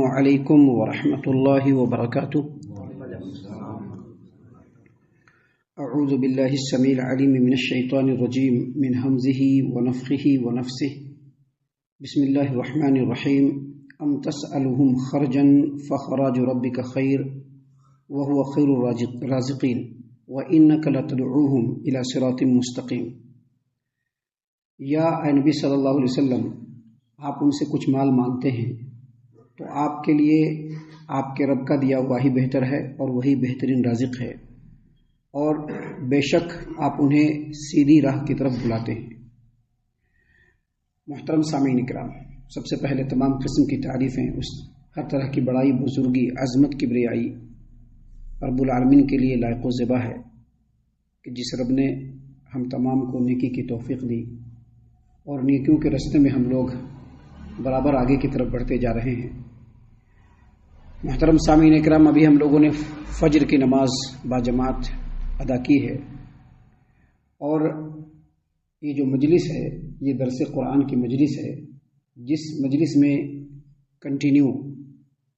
السلام علیکم ورحمۃ اللہ وبرکاتہ۔ اعوذ باللہ السمیع العلیم من الشیطان الرجیم من حمزہ ونفخہ ونفثہ۔ بسم اللہ الرحمن الرحیم۔ ام تسألهم خرجا فخراج ربک خیر وهو خیر الرازقین وانک لتدعوهم الى صراط مستقیم۔ یا اے نبی صلی اللہ علیہ وسلم، آپ ان سے کچھ مال مانگتے ہیں تو آپ کے لیے آپ کے رب کا دیا ہوا ہی بہتر ہے اور وہی بہترین رازق ہے، اور بے شک آپ انہیں سیدھی راہ کی طرف بلاتے ہیں۔ محترم سامعین اکرام، سب سے پہلے تمام قسم کی تعریفیں اس ہر طرح کی بڑائی، بزرگی، عظمت، کبریائی رب العالمین کے لیے لائق و زیبا ہے کہ جس رب نے ہم تمام کو نیکی کی توفیق دی اور نیکیوں کے راستے میں ہم لوگ برابر آگے کی طرف بڑھتے جا رہے ہیں۔ محترم سامعین اکرام، ابھی ہم لوگوں نے فجر کی نماز باجماعت ادا کی ہے، اور یہ جو مجلس ہے یہ درس قرآن کی مجلس ہے، جس مجلس میں کنٹینیو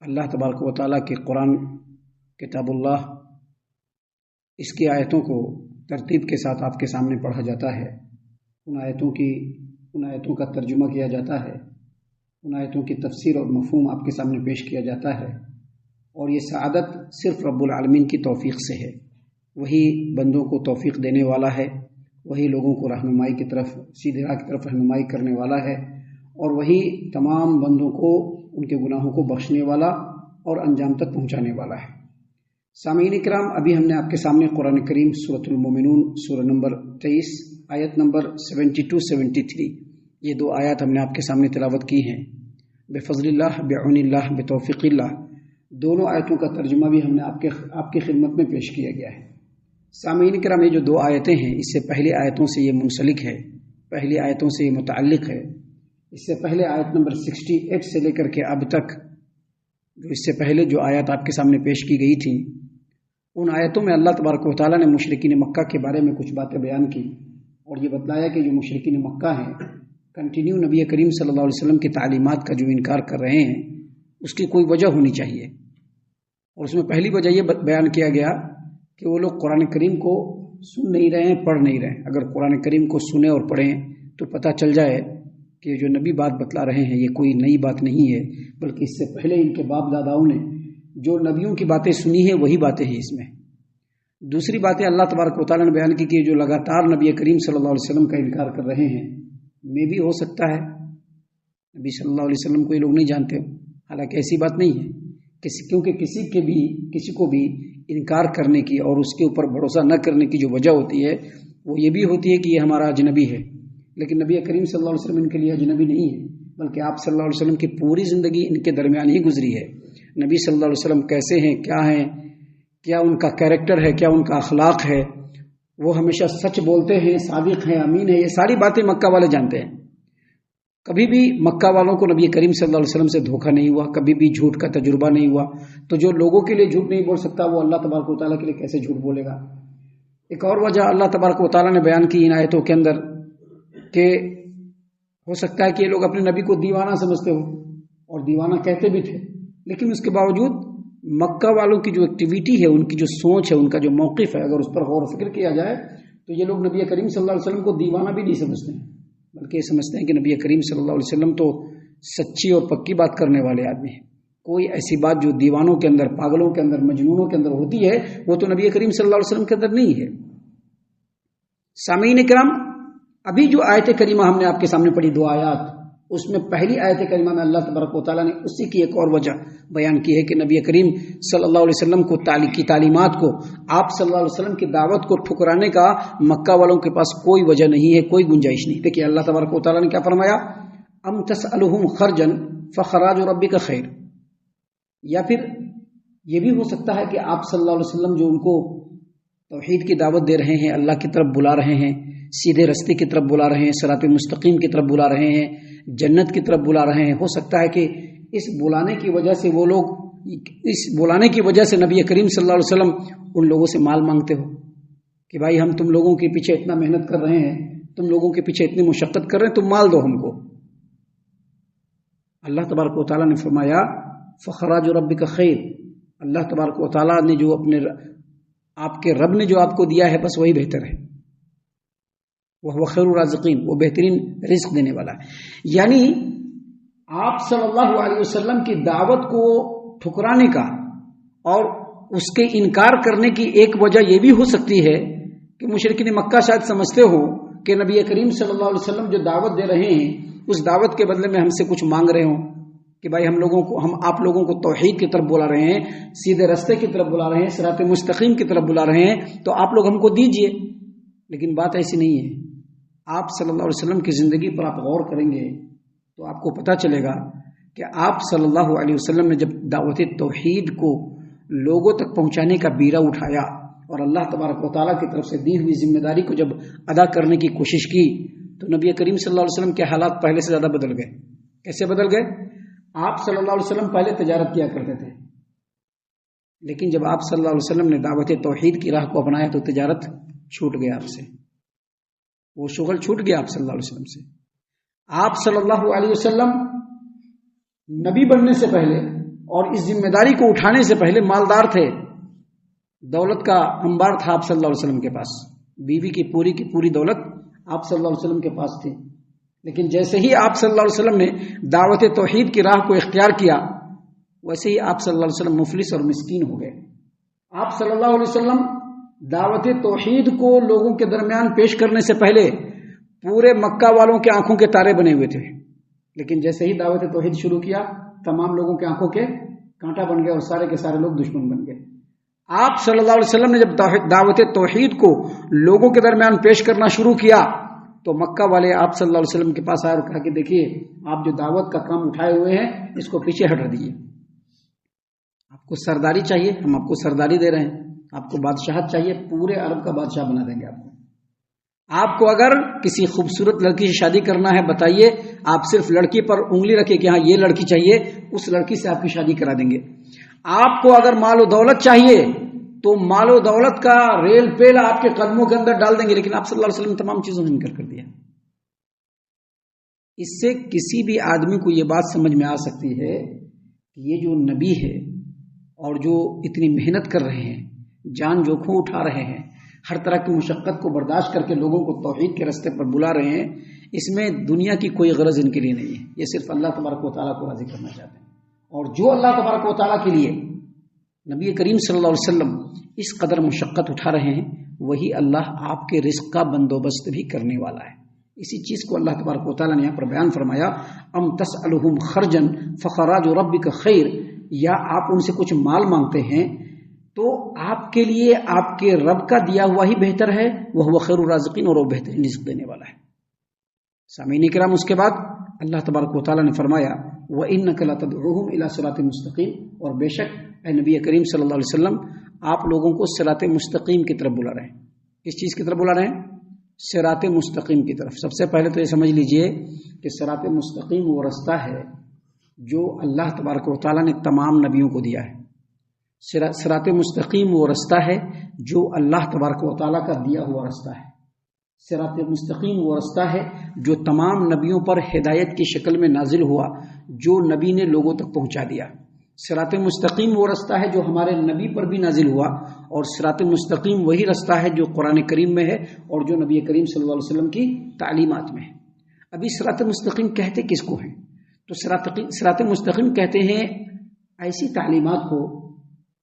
اللہ تبارک و تعالیٰ کے قرآن کتاب اللہ، اس کی آیتوں کو ترتیب کے ساتھ آپ کے سامنے پڑھا جاتا ہے، ان آیتوں کا ترجمہ کیا جاتا ہے، ان آیتوں کی تفسیر اور مفہوم آپ کے سامنے پیش کیا جاتا ہے، اور یہ سعادت صرف رب العالمین کی توفیق سے ہے۔ وہی بندوں کو توفیق دینے والا ہے، وہی لوگوں کو رہنمائی کی طرف، سیدھی راہ کی طرف رہنمائی کرنے والا ہے، اور وہی تمام بندوں کو ان کے گناہوں کو بخشنے والا اور انجام تک پہنچانے والا ہے۔ سامعین اکرام، ابھی ہم نے آپ کے سامنے قرآن کریم سورۃ المومنون سورہ نمبر 23 آیت نمبر 72-73 یہ دو آیات ہم نے آپ کے سامنے تلاوت کی ہیں۔ بفضل اللہ، بعون اللہ، بتوفیق اللہ، دونوں آیتوں کا ترجمہ بھی ہم نے آپ کی خدمت میں پیش کیا گیا ہے۔ سامعین کرام، یہ جو دو آیتیں ہیں، اس سے پہلی آیتوں سے یہ منسلک ہے، پہلی آیتوں سے یہ متعلق ہے۔ اس سے پہلے آیت نمبر 68 سے لے کر کے اب تک جو اس سے پہلے جو آیات آپ کے سامنے پیش کی گئی تھیں، ان آیتوں میں اللہ تبارک و تعالیٰ نے مشرکین مکہ کے بارے میں کچھ باتیں بیان کی، اور یہ بتلایا کہ جو مشرکین مکہ ہیں کنٹینیو نبی کریم صلی اللہ علیہ وسلم کی تعلیمات کا جو انکار کر رہے ہیں، اس کی کوئی وجہ ہونی چاہیے، اور اس میں پہلی وجہ یہ بیان کیا گیا کہ وہ لوگ قرآن کریم کو سن نہیں رہے ہیں، پڑھ نہیں رہے ہیں۔ اگر قرآن کریم کو سنیں اور پڑھیں تو پتہ چل جائے کہ جو نبی بات بتلا رہے ہیں یہ کوئی نئی بات نہیں ہے، بلکہ اس سے پہلے ان کے باپ داداؤں نے جو نبیوں کی باتیں سنی ہیں وہی باتیں ہیں اس میں۔ دوسری باتیں اللہ تبارک و تعالیٰ نے بیان کی کہ جو لگاتار نبی کریم صلی اللہ علیہ وسلم کا انکار کر رہے ہیں، میں بھی ہو سکتا ہے نبی صلی اللہ علیہ وسلم کو یہ لوگ نہیں جانتے، حالانکہ ایسی بات نہیں ہے، کیونکہ کسی کو بھی انکار کرنے کی اور اس کے اوپر بھروسہ نہ کرنے کی جو وجہ ہوتی ہے وہ یہ بھی ہوتی ہے کہ یہ ہمارا اجنبی ہے، لیکن نبی کریم صلی اللہ علیہ وسلم ان کے لیے اجنبی نہیں ہے، بلکہ آپ صلی اللہ علیہ وسلم کی پوری زندگی ان کے درمیان ہی گزری ہے۔ نبی صلی اللہ علیہ وسلم کیسے ہیں، کیا ان کا کیریکٹر ہے، کیا ان کا اخلاق ہے، وہ ہمیشہ سچ بولتے ہیں، صادق ہیں، امین ہیں، یہ ساری باتیں مکہ والے جانتے ہیں۔ کبھی بھی مکہ والوں کو نبی کریم صلی اللہ علیہ وسلم سے دھوکہ نہیں ہوا، کبھی بھی جھوٹ کا تجربہ نہیں ہوا، تو جو لوگوں کے لیے جھوٹ نہیں بول سکتا وہ اللہ تبارک و تعالیٰ کے لیے کیسے جھوٹ بولے گا۔ ایک اور وجہ اللہ تبارک و تعالیٰ نے بیان کی ان آیتوں کے اندر کہ ہو سکتا ہے کہ یہ لوگ اپنے نبی کو دیوانہ سمجھتے ہو، اور دیوانہ کہتے بھی تھے، لیکن اس کے باوجود مکہ والوں کی جو ایکٹیویٹی ہے، ان کی جو سوچ ہے، ان کا جو موقف ہے، اگر اس پر غور و فکر کیا جائے تو یہ لوگ نبی کریم صلی اللہ علیہ وسلم کو دیوانہ بھی نہیں سمجھتے ہیں، بلکہ یہ سمجھتے ہیں کہ نبی کریم صلی اللہ علیہ وسلم تو سچی اور پکی بات کرنے والے آدمی ہیں۔ کوئی ایسی بات جو دیوانوں کے اندر، پاگلوں کے اندر، مجنونوں کے اندر ہوتی ہے وہ تو نبی کریم صلی اللہ علیہ وسلم کے اندر نہیں ہے۔ سامعین کرام، ابھی جو آیت کریمہ ہم نے آپ کے سامنے پڑھی دو آیات، اس میں پہلی آیت کریمہ میں اللہ تبارک و تعالیٰ نے اسی کی ایک اور وجہ بیان کی ہے کہ نبی کریم صلی اللہ علیہ وسلم کی تعلیمات کو، آپ صلی اللہ علیہ وسلم کی دعوت کو ٹھکرانے کا مکہ والوں کے پاس کوئی وجہ نہیں ہے، کوئی گنجائش نہیں۔ دیکھیے اللہ تبارک و تعالیٰ نے کیا فرمایا، ام تسألهم خرجا فخراج ربک خیر، یا پھر یہ بھی ہو سکتا ہے کہ آپ صلی اللہ علیہ وسلم جو ان کو توحید کی دعوت دے رہے ہیں، اللہ کی طرف بلا رہے ہیں، سیدھے راستے کی طرف بلا رہے ہیں، صراط مستقیم کی طرف بلا رہے ہیں، جنت کی طرف بلا رہے ہیں، ہو سکتا ہے کہ اس بلانے کی وجہ سے وہ لوگ، اس بلانے کی وجہ سے نبی کریم صلی اللہ علیہ وسلم ان لوگوں سے مال مانگتے ہو کہ بھائی ہم تم لوگوں کے پیچھے اتنا محنت کر رہے ہیں، تم لوگوں کے پیچھے اتنی مشقت کر رہے ہیں، تم مال دو ہم کو۔ اللہ تبارک و تعالیٰ نے فرمایا فخراج ربک خیر، اللہ تبارک و تعالیٰ نے جو آپ کے رب نے جو آپ کو دیا ہے بس وہی بہتر ہے، وہ خیر الرازقین، وہ بہترین رزق دینے والا ہے۔ یعنی آپ صلی اللہ علیہ وسلم کی دعوت کو ٹھکرانے کا اور اس کے انکار کرنے کی ایک وجہ یہ بھی ہو سکتی ہے کہ مشرکین مکہ شاید سمجھتے ہو کہ نبی کریم صلی اللہ علیہ وسلم جو دعوت دے رہے ہیں اس دعوت کے بدلے میں ہم سے کچھ مانگ رہے ہوں کہ بھائی ہم آپ لوگوں کو توحید کی طرف بلا رہے ہیں، سیدھے راستے کی طرف بلا رہے ہیں، صراط مستقیم کی طرف بلا رہے ہیں، تو آپ لوگ ہم کو دیجئے۔ لیکن بات ایسی نہیں ہے۔ آپ صلی اللہ علیہ وسلم کی زندگی پر آپ غور کریں گے تو آپ کو پتہ چلے گا کہ آپ صلی اللہ علیہ وسلم نے جب دعوت توحید کو لوگوں تک پہنچانے کا بیڑا اٹھایا اور اللہ تبارک و تعالیٰ کی طرف سے دی ہوئی ذمہ داری کو جب ادا کرنے کی کوشش کی تو نبی کریم صلی اللہ علیہ وسلم کے حالات پہلے سے زیادہ بدل گئے۔ کیسے بدل گئے؟ آپ صلی اللہ علیہ وسلم پہلے تجارت کیا کرتے تھے، لیکن جب آپ صلی اللہ علیہ وسلم نے دعوت توحید کی راہ کو اپنایا تو تجارت چھوٹ گیا آپ سے، وہ شغل چھوٹ گیا آپ صلی اللہ علیہ وسلم سے۔ آپ صلی اللہ علیہ وسلم نبی بننے سے پہلے اور اس ذمہ داری کو اٹھانے سے پہلے مالدار تھے، دولت کا انبار تھا آپ صلی اللہ علیہ وسلم کے پاس، بیوی کی پوری دولت آپ صلی اللہ علیہ وسلم کے پاس تھی۔ لیکن جیسے ہی آپ صلی اللہ علیہ وسلم نے دعوت توحید کی راہ کو اختیار کیا ویسے ہی آپ صلی اللہ علیہ وسلم مفلس اور مسکین ہو گئے۔ آپ صلی اللہ علیہ وسلم دعوت توحید کو لوگوں کے درمیان پیش کرنے سے پہلے پورے مکہ والوں کے آنکھوں کے تارے بنے ہوئے تھے، لیکن جیسے ہی دعوت توحید شروع کیا تمام لوگوں کے آنکھوں کے کانٹا بن گئے اور سارے کے سارے لوگ دشمن بن گئے۔ آپ صلی اللہ علیہ وسلم نے جب دعوت توحید کو لوگوں کے درمیان پیش کرنا شروع کیا تو مکہ والے آپ صلی اللہ علیہ وسلم کے پاس آئے اور کہا کہ دیکھیے آپ جو دعوت کا کام اٹھائے ہوئے ہیں اس کو پیچھے ہٹا دیجیے، آپ کو سرداری چاہیے، ہم آپ کو سرداری دے رہے ہیں، آپ کو بادشاہت چاہیے، پورے عرب کا بادشاہ بنا دیں گے آپ کو اگر کسی خوبصورت لڑکی سے شادی کرنا ہے بتائیے، آپ صرف لڑکی پر انگلی رکھے کہ ہاں یہ لڑکی چاہیے، اس لڑکی سے آپ کی شادی کرا دیں گے۔ آپ کو اگر مال و دولت چاہیے تو مال و دولت کا ریل پیل آپ کے قدموں کے اندر ڈال دیں گے، لیکن آپ صلی اللہ علیہ وسلم تمام چیزوں نے انکار کر دیا۔ اس سے کسی بھی آدمی کو یہ بات سمجھ میں آ سکتی ہے کہ یہ جو نبی ہے اور جو اتنی محنت کر رہے ہیں، جان جوکھوں اٹھا رہے ہیں، ہر طرح کی مشقت کو برداشت کر کے لوگوں کو توحید کے راستے پر بلا رہے ہیں، اس میں دنیا کی کوئی غرض ان کے لیے نہیں ہے، یہ صرف اللہ تبارک و تعالیٰ کو راضی کرنا چاہتے ہیں۔ اور جو اللہ تبارک و تعالیٰ کے لیے نبی کریم صلی اللہ علیہ وسلم اس قدر مشقت اٹھا رہے ہیں وہی اللہ آپ کے رزق کا بندوبست بھی کرنے والا ہے۔ اسی چیز کو اللہ تبارک و تعالیٰ نے یہاں پر بیان فرمایا، ام تسألہم خرجا فخراج ربک خیر، یا آپ ان سے کچھ مال مانگتے ہیں تو آپ کے لیے آپ کے رب کا دیا ہوا ہی بہتر ہے، وہ خیر الرازقین، اور وہ بہترین رزق دینے والا ہے۔ سامعین کرام، اس کے بعد اللہ تبارک و تعالیٰ نے فرمایا وَإِنَّكَ لَتَدْعُوهُمْ إِلَى صِرَاطٍ مُسْتَقِيمٍ، اور بے شک اے نبی کریم صلی اللہ علیہ وسلم آپ لوگوں کو صراط مستقیم کی طرف بلا رہے ہیں۔ کس چیز کی طرف بلا رہے ہیں؟ صراط مستقیم کی طرف۔ سب سے پہلے تو یہ سمجھ لیجئے کہ صراط مستقیم وہ رستہ ہے جو اللہ تبارک و تعالیٰ نے تمام نبیوں کو دیا ہے۔ صراط مستقیم وہ رستہ ہے جو اللہ تبارک و تعالیٰ کا دیا ہوا رستہ ہے۔ صراط مستقیم وہ رستہ ہے جو تمام نبیوں پر ہدایت کی شکل میں نازل ہوا، جو نبی نے لوگوں تک پہنچا دیا۔ صراط مستقیم وہ رستہ ہے جو ہمارے نبی پر بھی نازل ہوا، اور صراط مستقیم وہی رستہ ہے جو قرآن کریم میں ہے اور جو نبی کریم صلی اللہ علیہ وسلم کی تعلیمات میں ہے۔ ابھی صراط مستقیم کہتے کس کو ہیں؟ تو صراط مستقیم کہتے ہیں ایسی تعلیمات کو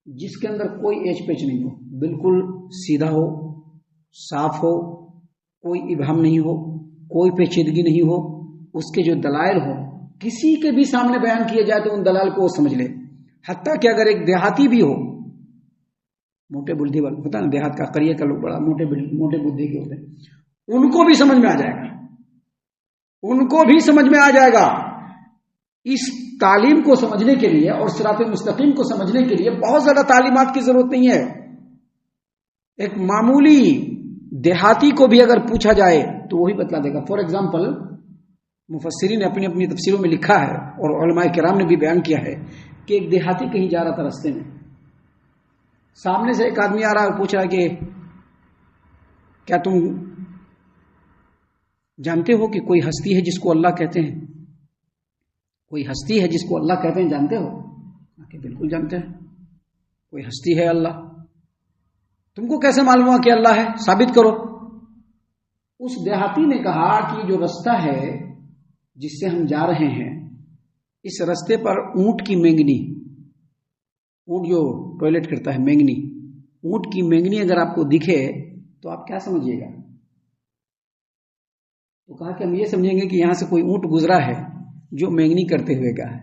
جس کے اندر کوئی ایچ پیچ نہیں ہو، بالکل سیدھا ہو، صاف ہو، کوئی ابہام نہیں ہو، کوئی پیچیدگی نہیں ہو، اس کے جو دلائل ہو کسی کے بھی سامنے بیان کیا جائے تو ان دلائل کو وہ سمجھ لے، حتیٰ کہ اگر ایک دیہاتی بھی ہو، موٹے بدھی والے پتہ نا دیہات کا قریے کا لوگ بڑا موٹے بدھی کے ہوتے ہیں، ان کو بھی سمجھ میں آ جائے گا، ان کو بھی سمجھ میں آ جائے گا۔ اس تعلیم کو سمجھنے کے لیے اور صراط مستقیم کو سمجھنے کے لیے بہت زیادہ تعلیمات کی ضرورت نہیں ہے۔ ایک معمولی دیہاتی کو بھی اگر پوچھا جائے تو وہی بتلا دے گا۔ فار ایگزامپل، مفسرین نے اپنی اپنی تفسیروں میں لکھا ہے اور علماء کرام نے بھی بیان کیا ہے کہ ایک دیہاتی کہیں جا رہا تھا، راستے میں سامنے سے ایک آدمی آ رہا اور پوچھ رہا کہ کیا تم جانتے ہو کہ کوئی ہستی ہے جس کو اللہ کہتے ہیں؟ کوئی ہستی ہے جس کو اللہ کہتے ہیں، جانتے ہو؟ کہ بالکل جانتے ہیں کوئی ہستی ہے اللہ. تم کو کیسے معلوم ہوا کہ اللہ ہے؟ ثابت کرو. اس دیہاتی نے کہا کہ جو رستہ ہے جس سے ہم جا رہے ہیں اس رستے پر اونٹ کی مینگنی، اونٹ جو ٹوائلٹ کرتا ہے مینگنی، اونٹ کی مینگنی اگر آپ کو دکھے تو آپ کیا سمجھیے گا؟ تو کہا کہ ہم یہ سمجھیں گے کہ یہاں سے کوئی اونٹ گزرا ہے جو مینگنی کرتے ہوئے گیا ہے.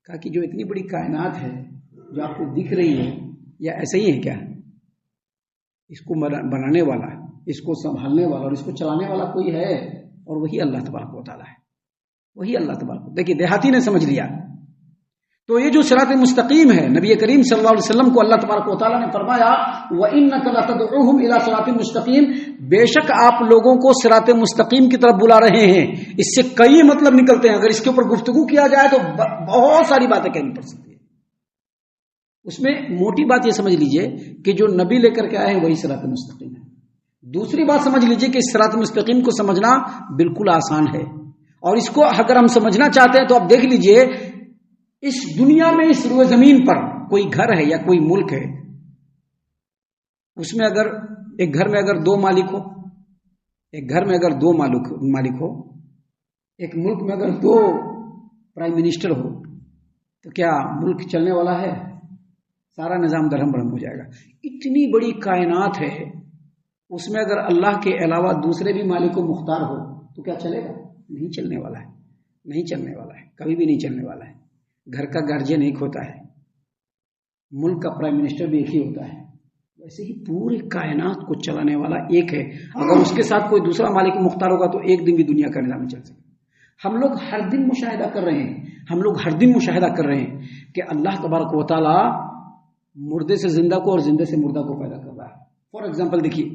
کہا کہ جو اتنی بڑی کائنات ہے جو آپ کو دکھ رہی ہے یا ایسے ہی ہے کیا؟ اس کو بنانے والا، اس کو سنبھالنے والا اور اس کو چلانے والا کوئی ہے، اور وہی اللہ تبارک و تعالیٰ ہے. وہی اللہ تبارک. دیکھیے دیہاتی نے سمجھ لیا. تو یہ جو صراط مستقیم ہے، نبی کریم صلی اللہ علیہ وسلم کو اللہ تبارک و تعالیٰ نے فرمایا وَإِنَّكَ لَتَدْعُوهُمْ إِلَىٰ صِرَاطٍ مُسْتَقِيمٍ، بے شک آپ لوگوں کو صراط مستقیم کی طرف بلا رہے ہیں. اس سے کئی مطلب نکلتے ہیں. اگر اس کے اوپر گفتگو کیا جائے تو بہت ساری باتیں کہنی پڑ سکتی ہیں. اس میں موٹی بات یہ سمجھ لیجئے کہ جو نبی لے کر کے آئے ہیں وہی صراط مستقیم ہے. دوسری بات سمجھ لیجئے کہ صراط مستقیم کو سمجھنا بالکل آسان ہے، اور اس کو اگر ہم سمجھنا چاہتے ہیں تو آپ دیکھ لیجئے اس دنیا میں، اس روئے زمین پر کوئی گھر ہے یا کوئی ملک ہے، اس میں اگر ایک گھر میں اگر 2 مالک ہو، ایک گھر میں اگر 2 مالک ہو، ایک ملک میں اگر 2 پرائم منسٹر ہو، تو کیا ملک چلنے والا ہے؟ سارا نظام درہم برہم ہو جائے گا. اتنی بڑی کائنات ہے، اس میں اگر اللہ کے علاوہ دوسرے بھی مالک کو مختار ہو تو کیا چلے گا؟ نہیں چلنے والا ہے. نہیں چلنے والا ہے، کبھی بھی نہیں چلنے والا ہے. گھر کا گارجین ایک ہوتا ہے، ملک کا پرائم منسٹر بھی ایک ہی ہوتا ہے. ویسے ہی پوری کائنات کو چلانے والا ایک ہے. اگر اس کے ساتھ کوئی دوسرا مالک مختار ہوگا تو ایک دن بھی دنیا کا نظام نہیں چل سکتا. ہم لوگ ہر دن مشاہدہ کر رہے ہیں کہ اللہ تبارک و تعالی مردے سے زندہ کو اور زندے سے مردہ کو پیدا کر رہا ہے. فار ایگزامپل دیکھیے،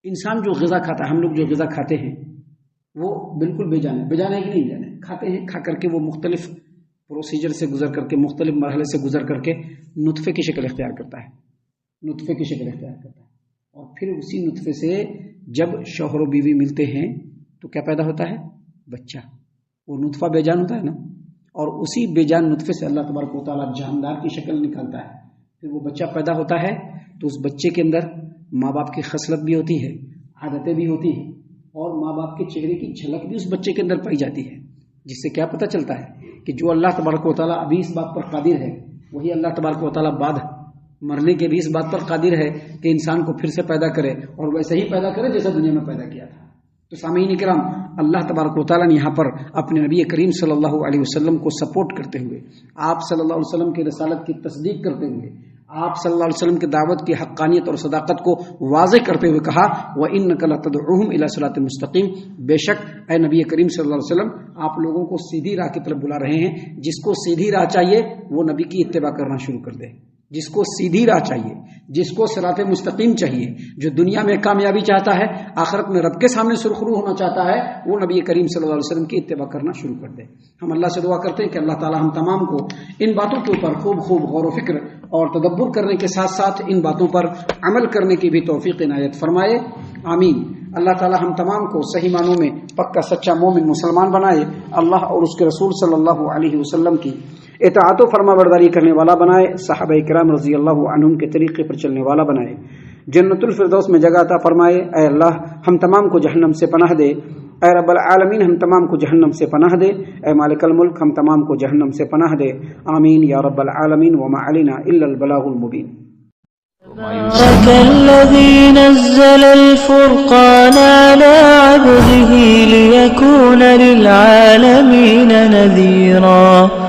انسان جو غذا کھاتا ہے، ہم لوگ جو غذا کھاتے ہیں وہ بالکل بے جان ہے کہ نہیں جانے. کھاتے ہیں، کھا کر کے وہ مختلف پروسیجر سے گزر کر کے، مختلف مرحلے سے گزر کر کے نطفے کی شکل اختیار کرتا ہے. اور پھر اسی نطفے سے جب شوہر و بیوی ملتے ہیں تو کیا پیدا ہوتا ہے؟ بچہ. وہ نطفہ بے جان ہوتا ہے نا، اور اسی بے جان نطفے سے اللہ تبارک و تعالیٰ جاندار کی شکل نکالتا ہے. پھر وہ بچہ پیدا ہوتا ہے تو اس بچے کے اندر ماں باپ کی خصلت بھی ہوتی ہے، عادتیں بھی ہوتی ہیں، اور ماں باپ کے چہرے کی جھلک بھی اس بچے کے اندر پائی جاتی ہے. جس سے کیا پتہ چلتا ہے کہ جو اللہ تبارک و تعالیٰ ابھی اس بات پر قادر ہے، وہی اللہ تبارک و تعالیٰ بعد مرنے کے بھی اس بات پر قادر ہے کہ انسان کو پھر سے پیدا کرے، اور ویسے ہی پیدا کرے جیسا دنیا میں پیدا کیا تھا. تو سامعین کرام، اللہ تبارک و تعالیٰ نے یہاں پر اپنے نبی کریم صلی اللہ علیہ وسلم کو سپورٹ کرتے ہوئے، آپ صلی اللہ علیہ وسلم کی رسالت کی تصدیق کرتے ہوئے، آپ صلی اللہ علیہ وسلم کی دعوت کی حقانیت اور صداقت کو واضح کرتے ہوئے کہا وَإِنَّكَ لَتَدْعُوهُمْ إِلَىٰ صِرَاطٍ مُسْتَقِيمٍ، بے شک اے نبی کریم صلی اللہ علیہ وسلم آپ لوگوں کو سیدھی راہ کی طرف بلا رہے ہیں. جس کو سیدھی راہ چاہیے وہ نبی کی اتباع کرنا شروع کر دے. جس کو سیدھی راہ چاہیے، جس کو صراط مستقیم چاہیے، جو دنیا میں کامیابی چاہتا ہے، آخرت میں رب کے سامنے سرخرو ہونا چاہتا ہے، وہ نبی کریم صلی اللہ علیہ وسلم کی اتباع کرنا شروع کر دے. ہم اللہ سے دعا کرتے ہیں کہ اللہ تعالی ہم تمام کو ان باتوں کے اوپر خوب غور و فکر اور تدبر کرنے کے ساتھ ساتھ ان باتوں پر عمل کرنے کی بھی توفیق عنایت فرمائے. آمین. اللہ تعالی ہم تمام کو صحیح معنوں میں پکا سچا مومن مسلمان بنائے. اللہ اور اس کے رسول صلی اللہ علیہ وسلم کی اطاعت و فرما برداری کرنے والا بنائے. صحابہ کرام رضی اللہ عنہم کے طریقے پر چلنے والا بنائے. جنت الفردوس میں جگہ عطا فرمائے. اے اللہ ہم تمام کو جہنم سے پناہ دے. اے رب العالمین ہم تمام کو جہنم سے پناہ دے. اے مالک الملک ہم تمام کو جہنم سے پناہ دے. آمین یا رب العالمین. وما علینا الا البلاغ المبین. تبارك الذي نزل الفرقان على عبده ليكون للعالمين نذيرا.